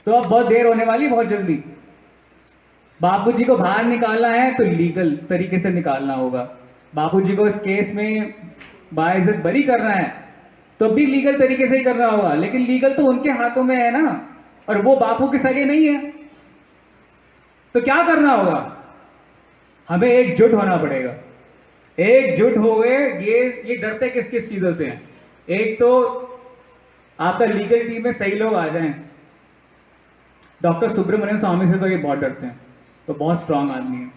तो अब बहुत देर होने वाली, बहुत जल्दी। बापूजी को बाहर निकालना है तो लीगल तरीके से निकालना होगा। बापूजी को इस केस में बाइज्जत बरी करना है तो भी लीगल तरीके से ही करना होगा, लेकिन लीगल तो उनके हाथों में है ना, और वो बापू के सगे नहीं है। तो क्या करना होगा? हमें एकजुट होना पड़ेगा। एकजुट हो गए। ये डरते किस किस चीजों से हैं? एक तो आपका लीगल टीम में सही लोग आ जाएं। डॉक्टर सुब्रमण्यम स्वामी से तो ये बहुत डरते हैं, तो बहुत स्ट्रांग आदमी है,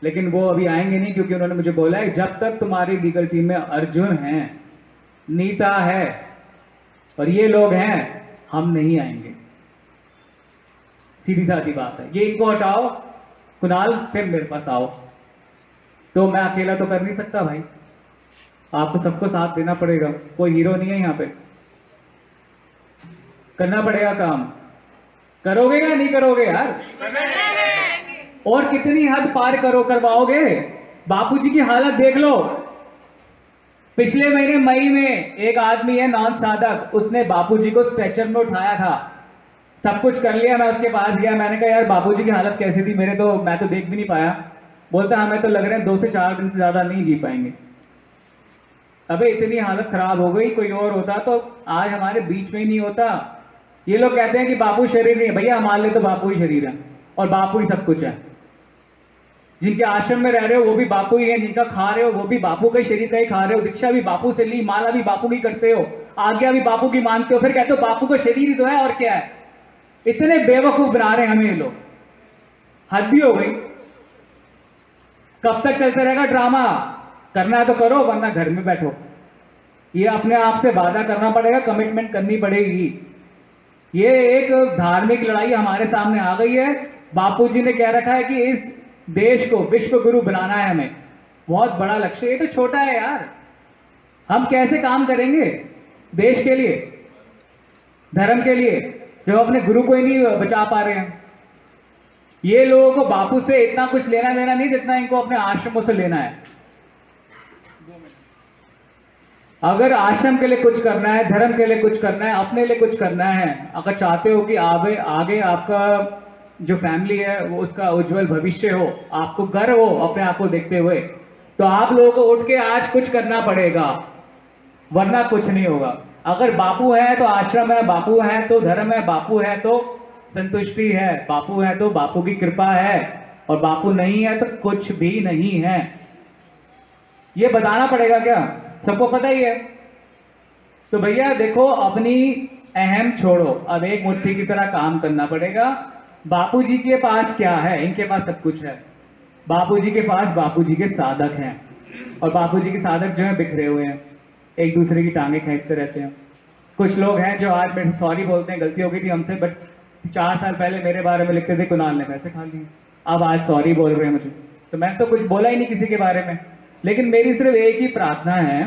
लेकिन वो अभी आएंगे नहीं, क्योंकि उन्होंने मुझे बोला है जब तक तुम्हारी लीगल टीम में अर्जुन है, नीता है और ये लोग हैं, हम नहीं आएंगे। सीधी सादी बात है। ये इनको हटाओ कुणाल, फिर मेरे पास आओ। तो मैं अकेला तो कर नहीं सकता भाई, आपको सबको साथ देना पड़ेगा। कोई हीरो नहीं है यहाँ पे, करना पड़ेगा काम। करोगे या नहीं करोगे यार? और कितनी हद पार करवाओगे? बापूजी की हालत देख लो। पिछले महीने मई में एक आदमी है नॉन साधक, उसने बापूजी को स्ट्रेचर में उठाया था, सब कुछ कर लिया। मैं उसके पास गया, मैंने कहा यार बापूजी की हालत कैसी थी? मैं तो देख भी नहीं पाया। बोलता हमें तो लग रहा है 2 से 4 दिन से ज्यादा नहीं जी पाएंगे। अबे इतनी हालत खराब हो गई, कोई और होता तो आज हमारे बीच में ही नहीं होता। ये लोग कहते हैं कि बापू शरीर नहीं है, भैया हमारे लिए तो बापू ही शरीर है और बापू ही सब कुछ है। जिनके आश्रम में रह रहे हो वो भी बापू ही है, जिनका खा रहे हो वो भी बापू का ही शरीर का ही खा रहे हो, दीक्षा भी बापू से ली, माला भी बापू की करते हो, आज्ञा भी बापू की मानते हो, फिर कहते हो बापू का शरीर ही तो है और क्या है। इतने बेवकूफ बना रहे हैं हमें ये लोग, हद भी हो गई। कब तक चलते रहेगा ड्रामा? करना है तो करो, वरना घर में बैठो। ये अपने आप से वादा करना पड़ेगा, कमिटमेंट करनी पड़ेगी। ये एक धार्मिक लड़ाई हमारे सामने आ गई है। बापूजी ने कह रखा है कि इस देश को विश्व गुरु बनाना है हमें, बहुत बड़ा लक्ष्य। ये तो छोटा है यार, हम कैसे काम करेंगे देश के लिए, धर्म के लिए, जब अपने गुरु को ही नहीं बचा पा रहे हैं। ये लोगों को बापू से इतना कुछ लेना देना नहीं जितना इनको अपने आश्रमों से लेना है। अगर आश्रम के लिए कुछ करना है, धर्म के लिए कुछ करना है, अपने लिए कुछ करना है, अगर चाहते हो कि आगे आपका जो फैमिली है वो उसका उज्जवल भविष्य हो, आपको गर्व हो अपने आप को देखते हुए, तो आप लोगों को उठ के आज कुछ करना पड़ेगा, वरना कुछ नहीं होगा। अगर बापू है तो आश्रम है, बापू है तो धर्म है, बापू है तो संतुष्टि है, बापू है तो बापू की कृपा है, और बापू नहीं है तो कुछ भी नहीं है। ये बताना पड़ेगा क्या? सबको पता ही है। तो भैया देखो, अपनी अहम छोड़ो, अब एक मुट्ठी की तरह काम करना पड़ेगा। बापूजी के पास क्या है? इनके पास सब कुछ है। बापूजी के पास बापूजी के साधक हैं, और बापूजी के साधक जो है बिखरे हुए हैं, एक दूसरे की टांगे खींचते रहते हैं। कुछ लोग हैं जो आज मेरे से सॉरी बोलते हैं, गलती हो गई थी हमसे, बट 4 साल पहले मेरे बारे में लिखते थे कुणाल ने पैसे खा लिए, अब आज सॉरी बोल रहे हैं मुझे। तो मैंने तो कुछ बोला ही नहीं किसी के बारे में, लेकिन मेरी सिर्फ एक ही प्रार्थना है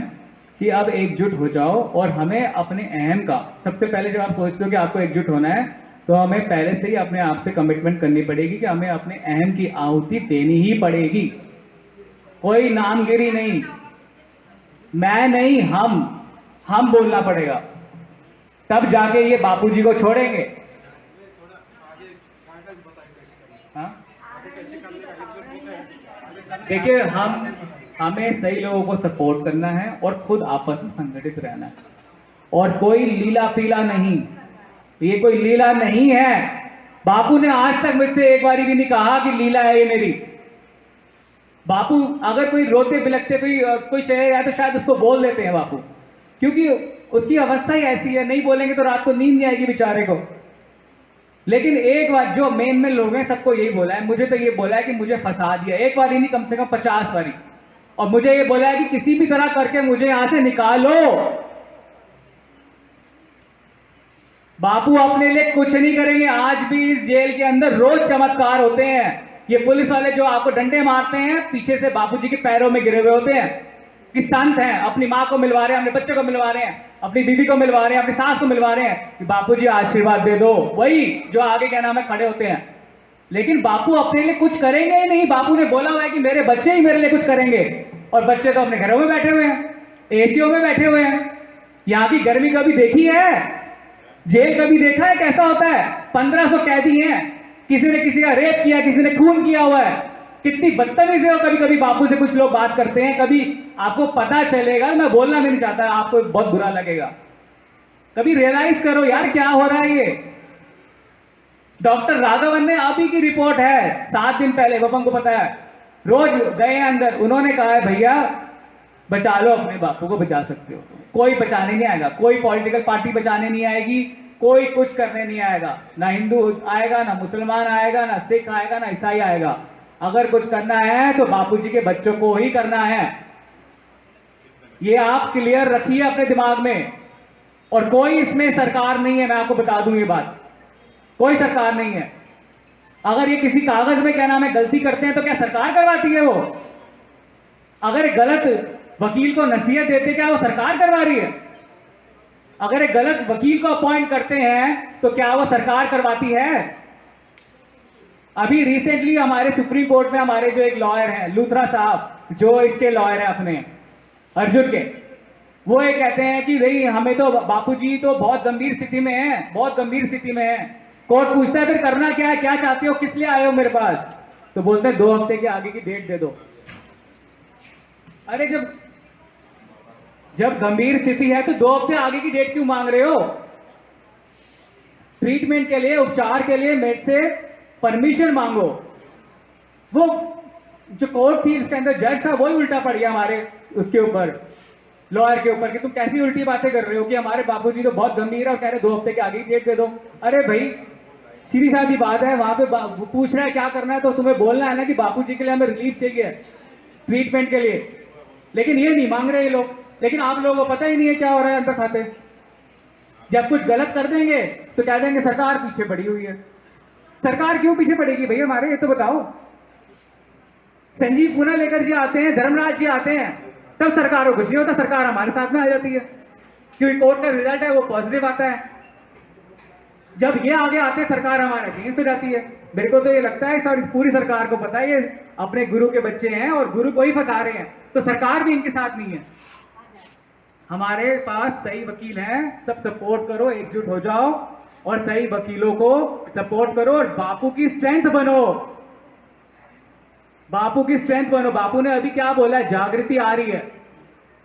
कि अब एकजुट हो जाओ, और हमें अपने अहम का, सबसे पहले जब आप सोचते हो कि आपको एकजुट होना है, तो हमें पहले से ही अपने आप से कमिटमेंट करनी पड़ेगी कि हमें अपने अहम की आहुति देनी ही पड़ेगी। कोई नामगिरी नहीं, मैं नहीं, हम बोलना पड़ेगा, तब जाके ये बापूजी को छोड़ेंगे। देखिए, हमें सही लोगों को सपोर्ट करना है और खुद आपस में संगठित रहना है, और कोई लीला पीला नहीं, ये कोई लीला नहीं है। बापू ने आज तक मुझसे एक बारी भी नहीं कहा कि लीला है ये मेरी। बापू अगर कोई रोते बिलखते कोई चले जाए तो शायद उसको बोल देते हैं बापू, क्योंकि उसकी अवस्था ही ऐसी है, नहीं बोलेंगे तो रात को नींद नहीं आएगी बेचारे को। लेकिन एक बार जो मेन लोग हैं सबको यही बोला है, मुझे तो ये बोला है कि मुझे फंसा दिया, एक बार ही नहीं कम से कम 50 बारी, और मुझे ये बोला है कि किसी भी तरह करके मुझे यहां से निकालो। बापू अपने लिए कुछ नहीं करेंगे। आज भी इस जेल के अंदर रोज चमत्कार होते हैं। ये पुलिस वाले जो आपको डंडे मारते हैं, पीछे से बापूजी के पैरों में गिरे हुए होते हैं कि संत हैं, अपनी माँ को मिलवा रहे हैं, अपने बच्चे को मिलवा रहे हैं, अपनी बीवी को मिलवा रहे हैं, अपनी सास को मिलवा रहे हैं कि बापूजी आशीर्वाद दे दो। वही जो आगे क्या नाम है खड़े होते हैं, लेकिन बापू अपने लिए कुछ करेंगे ही नहीं। बापू ने बोला हुआ है कि मेरे बच्चे ही मेरे लिए कुछ करेंगे, और बच्चे तो अपने घरों में बैठे हुए हैं, एसीओ में बैठे हुए हैं। यहाँ की गर्मी कभी देखी है? जेल कभी देखा है कैसा होता है? 1500 कैदी हैं, किसी ने किसी का रेप किया, किसी ने खून किया हुआ है, कितनी बदतमीजी हो। कभी कभी बापू से कुछ लोग बात करते हैं, कभी आपको पता चलेगा, मैं बोलना भी नहीं चाहता, आपको बहुत बुरा लगेगा, कभी रियलाइज करो यार क्या हो रहा है ये। डॉक्टर राघवन ने अभी की रिपोर्ट है, 7 दिन पहले, बपन को पता है, रोज गए अंदर, उन्होंने कहा है भैया बचा लो, अपने बापू को बचा सकते हो, कोई बचाने नहीं आएगा, कोई पॉलिटिकल पार्टी बचाने नहीं आएगी, कोई कुछ करने नहीं आएगा, ना हिंदू आएगा, ना मुसलमान आएगा, ना सिख आएगा, ना ईसाई आएगा। अगर कुछ करना है तो बापूजी के बच्चों को ही करना है, ये आप क्लियर रखिए अपने दिमाग में। और कोई इसमें सरकार नहीं है, मैं आपको बता दूं ये बात, कोई सरकार नहीं है। अगर ये किसी कागज में क्या नाम है गलती करते हैं तो क्या सरकार करवाती है वो? अगर एक गलत वकील को नसीहत देते क्या वो सरकार करवा रही है? अगर एक गलत वकील को अपॉइंट करते हैं तो क्या वो सरकार करवाती है? अभी रिसेंटली हमारे सुप्रीम कोर्ट में हमारे जो एक लॉयर हैं लूथरा साहब, जो इसके लॉयर हैं अपने अर्जुन के, वो ये कहते हैं कि भाई हमें तो बापूजी तो बहुत गंभीर स्थिति में है, बहुत गंभीर स्थिति में है। कोर्ट पूछता है फिर करना क्या है, क्या चाहते हो, किस लिए आए हो मेरे पास? तो बोलते हैं 2 हफ्ते के आगे की डेट दे दो। अरे जब गंभीर स्थिति है तो 2 हफ्ते आगे की डेट क्यों मांग रहे हो? ट्रीटमेंट के लिए, उपचार के लिए मेरे से परमिशन मांगो। वो जो कोर्ट थी उसके अंदर जज था वही उल्टा पड़ गया हमारे उसके ऊपर, लॉयर के ऊपर, कि तुम कैसी उल्टी बातें कर रहे हो कि हमारे बापूजी तो बहुत गंभीर है और कह रहे 2 हफ्ते के आगे की डेट दे दो। अरे भाई सीधी सादी बात है, वहां पे पूछ रहा है क्या करना है तो तुम्हें बोलना है ना कि बापूजी के लिए हमें रिलीफ चाहिए ट्रीटमेंट के लिए, लेकिन ये नहीं मांग रहे ये लोग। लेकिन आप लोगों को पता ही नहीं है क्या हो रहा है अंदर खाते। जब कुछ गलत कर देंगे तो कह देंगे सरकार पीछे पड़ी हुई है। सरकार क्यों पीछे पड़ेगी भैया हमारे, ये तो बताओ। संजीव पूना लेकर जी आते हैं, धर्मराज जी आते हैं, तब सरकार को कुछ नहीं होता, सरकार हमारे साथ में आ जाती है क्योंकि कोर्ट का रिजल्ट है वो पॉजिटिव आता है। जब ये आगे आते हैं सरकार हमारे अगेंस्ट हो जाती है। मेरे को तो ये लगता है इस पूरी सरकार को पता है ये अपने गुरु के बच्चे हैं और गुरु को ही फंसा रहे हैं, तो सरकार भी इनके साथ नहीं है। हमारे पास सही वकील हैं, सब सपोर्ट करो, एकजुट हो जाओ और सही वकीलों को सपोर्ट करो और बापू की स्ट्रेंथ बनो, बापू की स्ट्रेंथ बनो। बापू ने अभी क्या बोला है, जागृति आ रही है,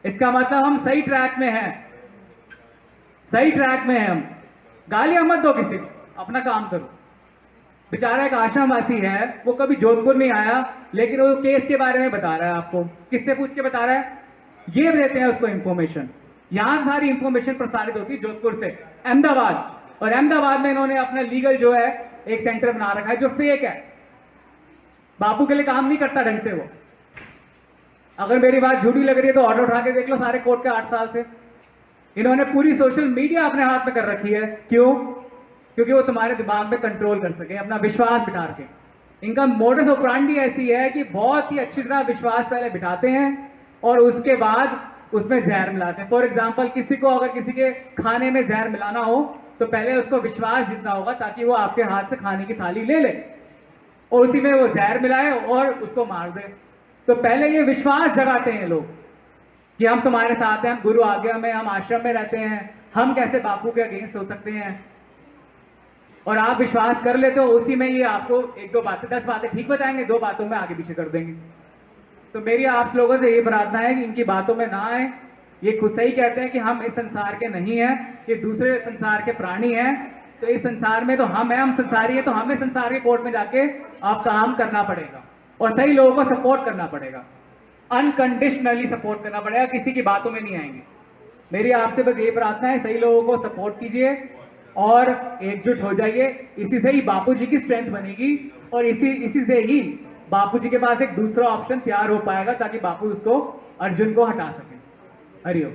इसका मतलब हम सही ट्रैक में हैं, सही ट्रैक में हैं हम। गालियां मत दो किसी को, अपना काम करो। बेचारा एक आश्रमवासी है, वो कभी जोधपुर नहीं आया, लेकिन वो केस के बारे में बता रहा है आपको। किससे पूछ के बता रहा है? ये देते हैं उसको इंफॉर्मेशन। यहां सारी इंफॉर्मेशन प्रसारित होती है जोधपुर से अहमदाबाद, और अहमदाबाद में इन्होंने अपना लीगल जो है एक सेंटर बना रखा है जो फेक है, बापू के लिए काम नहीं करता ढंग से वो। अगर मेरी बात झूठी लग रही है तो ऑर्डर उठा के देख लो सारे कोर्ट के 8 साल से। इन्होंने पूरी सोशल मीडिया अपने हाथ में कर रखी है, क्यों? क्योंकि वो तुम्हारे दिमाग में कंट्रोल कर सके, अपना विश्वास बिठा के। इनका मोडस ऑपरेंडी ऐसी है कि बहुत ही अच्छी तरह विश्वास पहले बिठाते हैं और उसके बाद उसमें जहर मिलाते हैं। फॉर एग्जाम्पल, किसी को अगर किसी के खाने में जहर मिलाना हो तो पहले उसको विश्वास जीतना होगा ताकि वो आपके हाथ से खाने की थाली ले ले और उसी में वो जहर मिलाए और उसको मार दे। तो पहले ये विश्वास जगाते हैं लोग कि हम तुम्हारे साथ हैं, हम गुरु आज्ञा में, हम आश्रम में रहते हैं, हम कैसे बापू के अगेंस्ट हो सकते हैं। और आप विश्वास कर लेते हो, उसी में ये आपको 1-2 बातें, 10 बातें ठीक बताएंगे, 2 बातों में आगे पीछे कर देंगे। तो मेरी आप लोगों से ये प्रार्थना है कि इनकी बातों में ना आए। ये खुद से ही कहते हैं कि हम इस संसार के नहीं हैं, ये दूसरे संसार के प्राणी हैं। तो इस संसार में तो हम हैं, हम संसारी हैं, तो हमें संसार के कोर्ट में जाके आप काम करना पड़ेगा और सही लोगों को सपोर्ट करना पड़ेगा, अनकंडीशनली सपोर्ट करना पड़ेगा, किसी की बातों में नहीं आएंगे। मेरी आपसे बस ये प्रार्थना है, सही लोगों को सपोर्ट कीजिए और एकजुट हो जाइए। इसी से ही बापूजी की स्ट्रेंथ बनेगी और इसी से ही बापूजी के पास एक दूसरा ऑप्शन तैयार हो पाएगा ताकि बापू उसको, अर्जुन को हटा सके। हरिओम।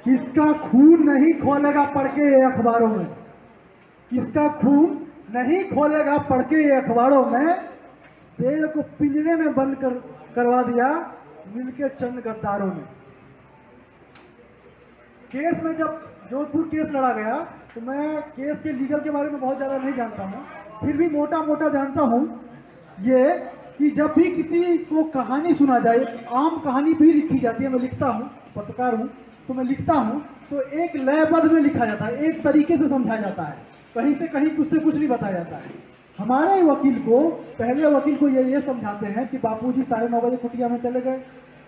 किसका खून नहीं खोलेगा पढ़ के ये अखबारों में, किसका खून नहीं खोलेगा पढ़ के ये अखबारों में। शेर को पिंजरे में बंद करवा दिया मिलके चंद गद्दारों ने। केस में जब जोधपुर केस लड़ा गया तो मैं केस के लीगल के बारे में बहुत ज़्यादा नहीं जानता हूँ, फिर भी मोटा मोटा जानता हूँ। ये कि जब भी किसी को कहानी सुना जाए, एक आम कहानी भी लिखी जाती है, मैं लिखता हूँ, पत्रकार हूँ तो मैं लिखता हूँ, तो एक लयबद्ध में लिखा जाता है, एक तरीके से समझाया जाता है, कहीं से कहीं कुछ से कुछ नहीं बताया जाता है। हमारे वकील को, पहले वकील को ये समझाते हैं कि बापूजी 9:30 बजे कुटिया में चले गए,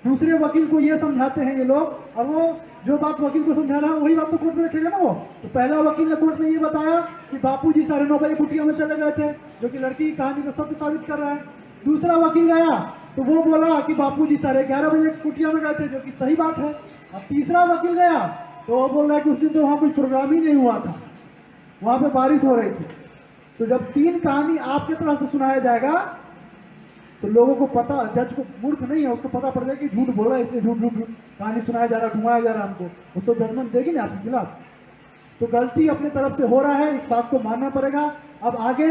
दूसरे वकील को ये समझाते हैं ये लोग, और वो जो बात वकील को समझा रहा है वही बात तो कोर्ट में रखेगा ना वो। तो पहला वकील ने कोर्ट में ये बताया कि बापूजी 9:30 बजे कुटिया में चले गए थे, जो कि लड़की की कहानी को सत्य साबित कर रहा है। दूसरा वकील गया तो वो बोला कि बापूजी 11:30 बजे कुटिया में गए थे, जो कि सही बात है। अब तीसरा वकील गया तो वो बोल रहा है कि उस दिन तो वहाँ कुछ प्रोग्राम ही नहीं हुआ था, वहाँ पे बारिश हो रही थी। तो जब तीन कहानी आपके तरह से सुनाया जाएगा तो लोगों को पता, जज को, मूर्ख नहीं है, उसको पता पड़ जाएगा कि झूठ बोल रहा है, इसलिए झूठ झूठ झूठ कहानी सुनाया जा रहा है, घुमाया जा रहा है हमको, उसको जजमेंट देगी ना आपके खिलाफ। तो गलती अपने तरफ से हो रहा है, इस बात को मानना पड़ेगा। अब आगे